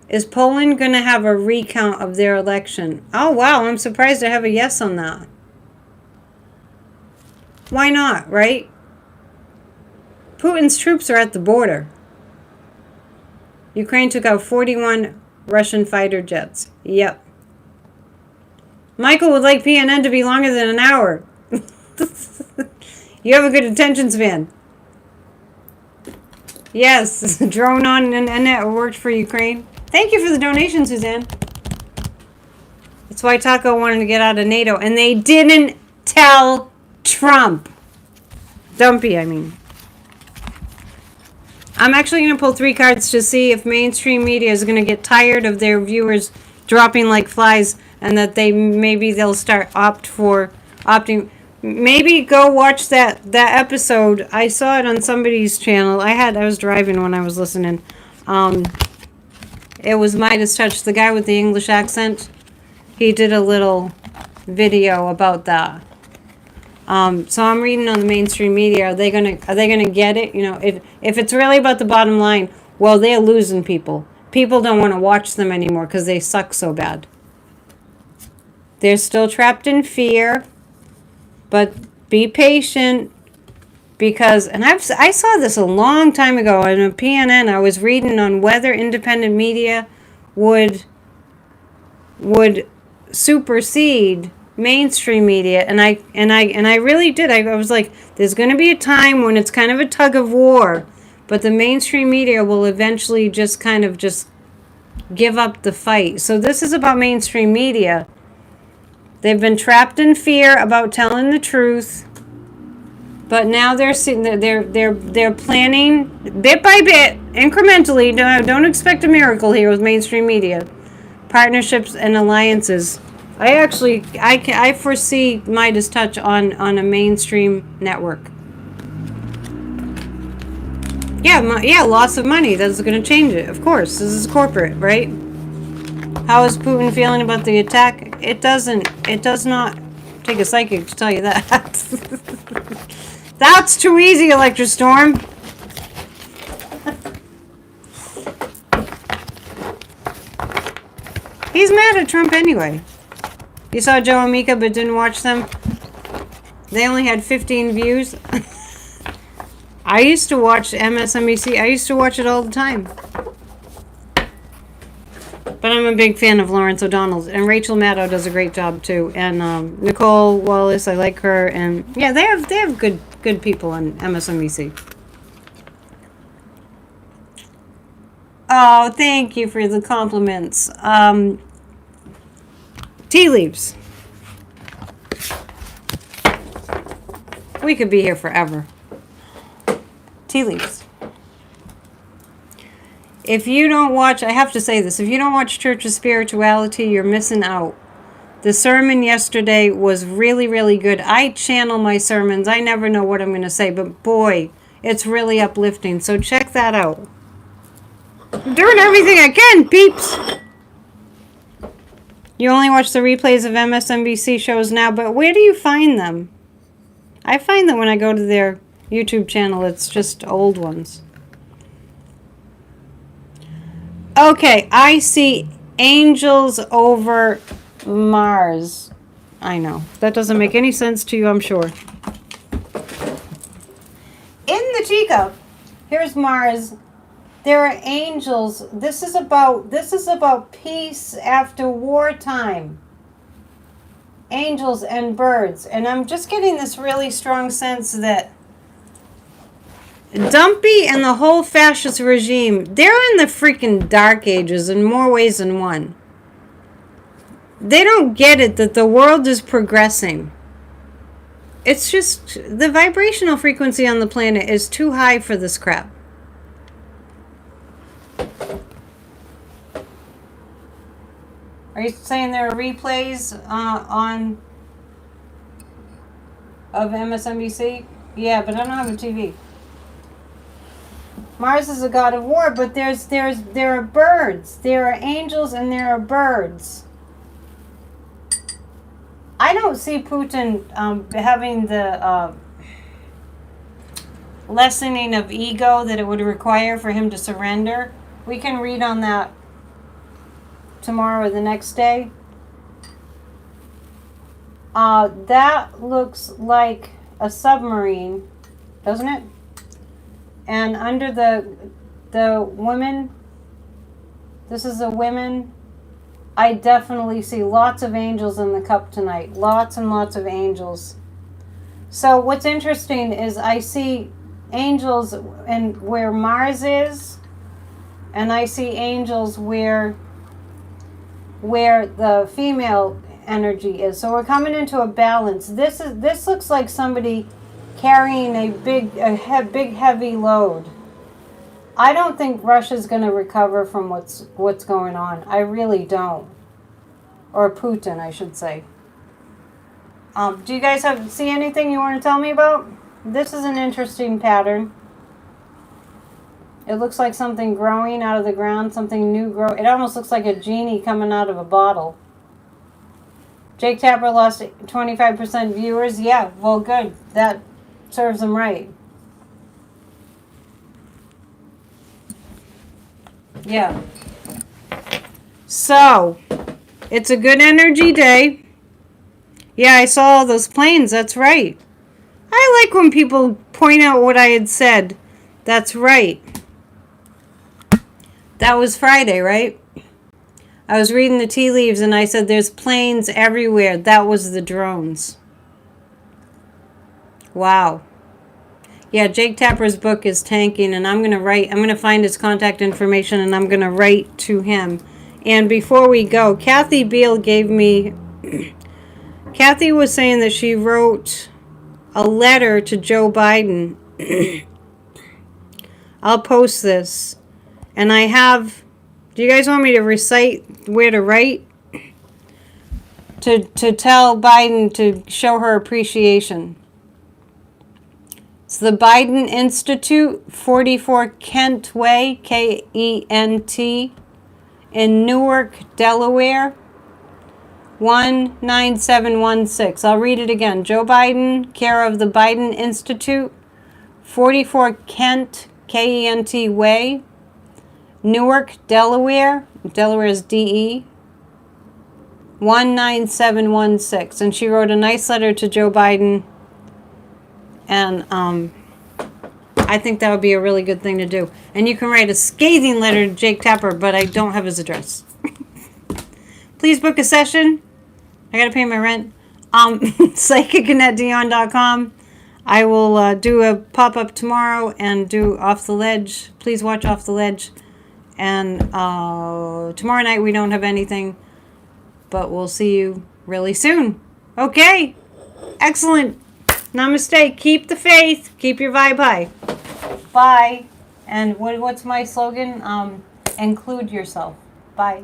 Is Poland going to have a recount of their election? Oh, wow, I'm surprised I have a yes on that. Why not, right? Putin's troops are at the border. Ukraine took out 41 Russian fighter jets. Yep. Michael would like PNN to be longer than an hour. You have a good attention span. Yes, drone on and it worked for Ukraine. Thank you for the donation, Suzanne. That's why Taco wanted to get out of NATO, and they didn't tell Trump. Dumpy, I mean. I'm actually going to pull 3 cards to see if mainstream media is going to get tired of their viewers dropping like flies, and that they'll start opting. Maybe go watch that episode. I saw it on somebody's channel. I was driving when I was listening. It was Midas Touch, the guy with the English accent. He did a little video about that. So I'm reading on the mainstream media. Are they gonna get it? You know, if it's really about the bottom line, well, they're losing people. People don't want to watch them anymore because they suck so bad. They're still trapped in fear, but be patient because, and I saw this a long time ago on a PNN. I was reading on whether independent media would supersede mainstream media, and I really did. I was like, there's going to be a time when it's kind of a tug of war, but the mainstream media will eventually just kind of just give up the fight. So this is about mainstream media. They've been trapped in fear about telling the truth, but now they're planning bit by bit, incrementally. Don't expect a miracle here with mainstream media. Partnerships and alliances. I foresee Midas Touch on a mainstream network. Yeah, loss of money. That's going to change it. Of course, this is corporate, right? How is Putin feeling about the attack? It does not take a psychic to tell you that. That's too easy, Electrostorm. He's mad at Trump anyway. You saw Joe and Mika but didn't watch them? They only had 15 views. I used to watch MSNBC. I used to watch it all the time. But I'm a big fan of Lawrence O'Donnell. And Rachel Maddow does a great job too. And Nicole Wallace, I like her. And yeah, they have good people on MSNBC. Oh, thank you for the compliments. Tea leaves. We could be here forever. Tea leaves. If you don't watch, I have to say this, if you don't watch Church of Spirituality, you're missing out. The sermon yesterday was really, really good. I channel my sermons. I never know what I'm going to say, but boy, it's really uplifting. So check that out. I'm doing everything I can, peeps. You only watch the replays of MSNBC shows now, but where do you find them? I find that when I go to their YouTube channel, it's just old ones. Okay, I see angels over Mars. I know. That doesn't make any sense to you, I'm sure. In the teacup, here's Mars. There are angels. This is about peace after wartime. Angels and birds. And I'm just getting this really strong sense that Dumpy and the whole fascist regime, they're in the freaking dark ages in more ways than one. They don't get it that the world is progressing. It's just the vibrational frequency on the planet is too high for this crap. Are you saying there are replays of MSNBC? Yeah, but I don't have a TV. Mars is a god of war, but there are birds. There are angels and there are birds. I don't see Putin having the lessening of ego that it would require for him to surrender. We can read on that tomorrow or the next day. That looks like a submarine, doesn't it? And under the women, this is the women. I definitely see lots of angels in the cup tonight. Lots and lots of angels. So what's interesting is I see angels and where Mars is, and I see angels where the female energy is. So we're coming into a balance. This looks like somebody carrying a big heavy load. I don't think Russia's going to recover from what's going on. I really don't. Or Putin, I should say. Do you guys see anything you want to tell me about? This is an interesting pattern. It looks like something growing out of the ground, something new grow. It almost looks like a genie coming out of a bottle. Jake Tapper lost 25% viewers. Yeah, well, good. That serves him right. Yeah. So, it's a good energy day. Yeah, I saw all those planes. That's right. I like when people point out what I had said. That's right. That was Friday, right? I was reading the tea leaves and I said there's planes everywhere. That was the drones. Wow. Yeah, Jake Tapper's book is tanking, and I'm going to find his contact information, and I'm going to write to him. And before we go, Kathy Beal gave me, Kathy was saying that she wrote a letter to Joe Biden. I'll post this. And I have, do you guys want me to recite where to write? To tell Biden to show her appreciation. It's the Biden Institute, 44 Kent Way, Kent, in Newark, Delaware, 19716. I'll read it again. Joe Biden, care of the Biden Institute, 44 Kent, Kent Way, Newark, Delaware. Delaware is DE. 19716. And she wrote a nice letter to Joe Biden. And I think that would be a really good thing to do. And you can write a scathing letter to Jake Tapper, but I don't have his address. Please book a session. I got to pay my rent. Psychic@dion.com. I will do a pop-up tomorrow and do Off the Ledge. Please watch Off the Ledge. And tomorrow night we don't have anything, but we'll see you really soon. Okay. Excellent. Namaste. Keep the faith. Keep your vibe high. Bye. And what's my slogan? Include yourself. Bye.